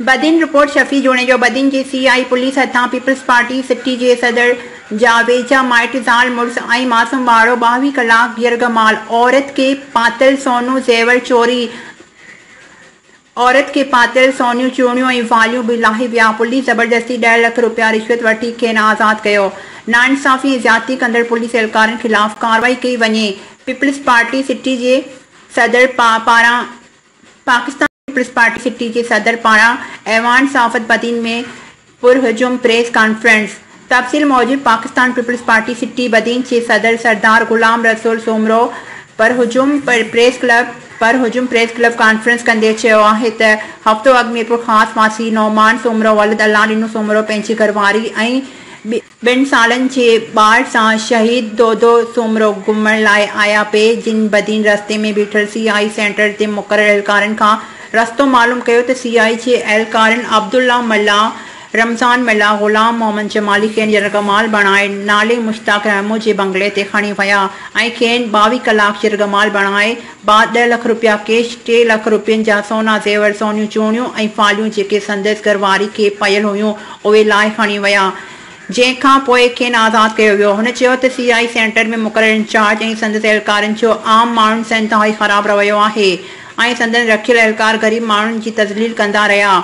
बदिन report Shafi जोड़े जो बदिन के CI पुलिस हथा पीपल्स पार्टी सिटी के सदर जावेजा माइटजाल मुर्स आई मासूम बाड़ो 22 कलाक यरगमाल औरत के पातल सोनू जेवर चोरी औरत के पातल सोनियूं चूड़ियों ऐं वालियूं बि लाहे विया। पुलिस ज़बरदस्ती 10 लाख रुपया रिश्वत वठी खेनि आज़ाद कयो। नाइंसाफ़ी ऐं ज़्यादती कंदड़ पुलिस एहलकारनि ख़िलाफ़ कार्रवाई कई वञे। पीपल्स पार्टी सिटी जे सदर पारां पाकिस्तान पीपल्स पार्टी सिटी जे सदर पारां ऐवान साफ़त बदीन में पुरहजुम प्रेस कॉन्फ्रेंस। तफ़सील मौजूद Pakistan Peoples Party city Badin जे सदर सरदार गुलाम रसूल सोमरो पुरहजुम प्रेस क्लब कॉन्फ्रेंस कंदे चयो आहे त हफ़्तो अॻु मीरपुर ख़ासि वासी नौमान सोमरो वलद अल्लाह ॾिनो सोमरो पंहिंजी घरवारी ऐं 2 सालनि जे ॿार सां शहीद दोदो सोमरो घुमण लाइ आया पिए, जिन बदीन रस्ते में बीठल CI सेंटर ते मुक़ररु एहलकारनि खां रस्तो मालूम कयो त CI जे एहलकारनि अब्दुल्ला मल्ला, रमज़ान मल्ला, ग़ुलाम मोहम्मद जमाली खेनि यरगमाल बणाए नाले मुश्ताक रहमो जे बंगले ते खणी विया ऐं खेनि 22 कलाक यरगमाल बणाए बाद 10 लाख रुपया कैश, 3 लाख रुपयनि जा सोना ज़ेवर, सोनियूं चूड़ियूं ऐं फालियूं जेके संदसि घरवारी खे पयल हुयूं उहे लाहे खणी विया, जंहिंखां पोइ खेनि आज़ाद कयो वियो। हुन चयो त CI सेंटर में मुक़ररु इंचार्ज ऐं संदसि एहलकारनि जो आम माण्हुनि सां इंतिहाई ख़राब रवैयो आहे ऐं संदसि रखियल एहलकार ग़रीब माण्हुनि जी तज़लील कंदा रहिया।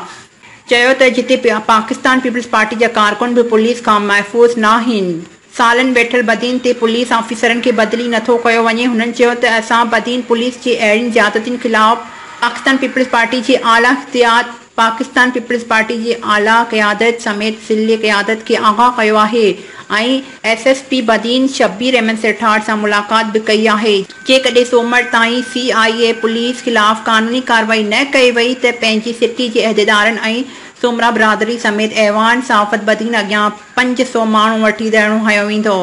चयो त जिते पाकिस्तान पीपल्स पार्टी जा कारकुन बि पुलिस खां महफ़ूज़ न आहिनि। सालनि वेठल बदीन ते पुलिस ऑफिसरनि खे बदिली नथो कयो वञे। हुननि चयो त असां बदीन पुलिस जे अहिड़ियुनि ज़्यादतियुनि ख़िलाफ़ पाकिस्तान पीपल्स पार्टी जे आला क़यादत समेत ज़िले क़यादत खे आगाह कयो आहे ऐं SSP बदीन शब्बीर अहमद सेठार सां मुलाक़ात बि कई आहे। जेकॾहिं सोमवार ताईं CIA पुलिस ख़िलाफ़ क़ानूनी कार्रवाई न कई वई त पंहिंजी सिटी जे अहदेदारनि ऐं सोमरा बिरादरी समेत ऐवान साफ़त बदीन अॻियां 500 माण्हू वठी धरणो हयो वेंदो।